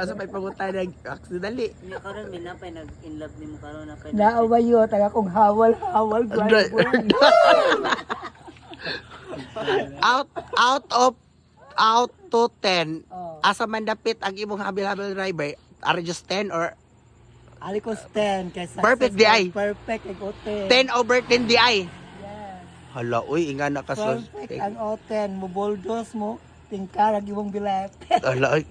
Sa may pangutan ng aksidali. Hindi karon may napay nag-in love nimo karon na pay. Naawayo, taga kong hawal driver. Out to 10. Oh. Asa man dapit ang imong habil-habil driver? Are just 10 or Alikos 10 kay success. Perfect di ay. Perfect ang O10. 10 over 10 di ay? Yes. Hala, uy, inga na ka sa... Perfect ang O10. Mo bulldoze mo, tingkarag imong bilat. Hala, uy.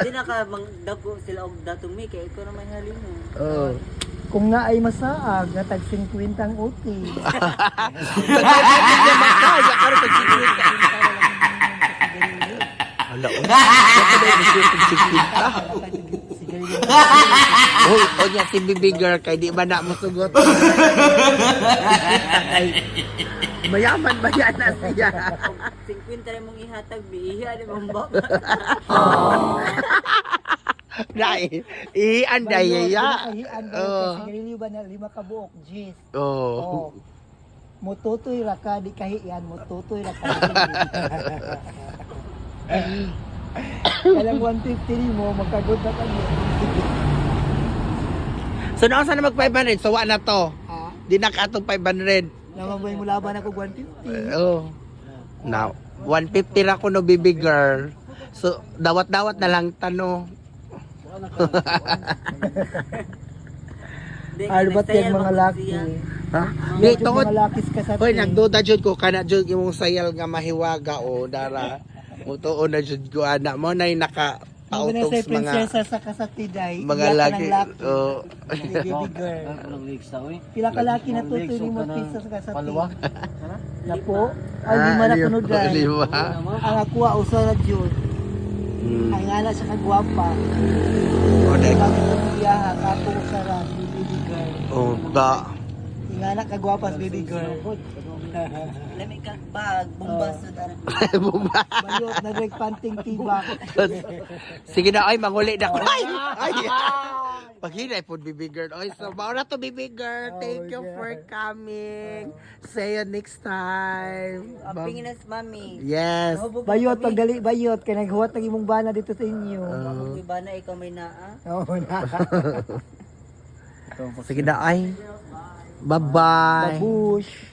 Di na ka magdago sila og datong mi kay ikaw na may halino. Oh. Kung nga ay masaag, natag 50 ang OT. Hala, uy. Baka na yung shooting 60 ka. Uy, o niya si Bibi Girl, kay di ba na mo sugot? Ay, mayaman ba yan na siya? 50 rin mong ihatag biiha di mong baba. Dahil, ianday ya. Kasi ganili ba na 5 ka buok, Gis. Oh. Oh. Mututoy ra ka, di kahiyan, mututoy ra ka. Kalang 150 mo, magkagod na kami. So, naan sana mag-500? Sawa na to. Ha? Di na ka itong 500. Namabay mo laban ako 150. Oh. Now, 150 ra ko no, Bibi Girl. So, dawat-dawat na lang tano. Arbat yung mga laki. Ha? Di, Di, tungod. mga lakis ka sa Hoy, nagduda jud ko kana jud imong sayal nga mahiwaga o dara. Mutuo na jud ko ana mo nay naka Mga na autos sa mga prinsesa sa kasatiday. mga laki. Oh. Baby girl. Pila ka laki na tutoy ni mo pizza sa kasatiday. Na po. Ay, di man nakunudan. Lima. Ang akuha usa na jud. Ang ngala sa kagwapa. O dek. Bakit ang iyaha, kako usa ra, si baby girl. Oh, da. Ingana kagwapa sa baby girl. Lami kag bag, bumbas sa darang. Bumba. Bayot na direct panting tibak. Sige na ay manguli na ko. Ay. Ay. Paghinay po, Bibi Girl. Oy, so mao na to, Bibi Girl. Thank you for coming. See you next time. Aping na mami. Yes. Bayot pag dali bayot kay naghuwat ang imong bana dito sa inyo. Kung iba na ikaw may naa. Oo na. Sige na ay. Bye-bye. Babush.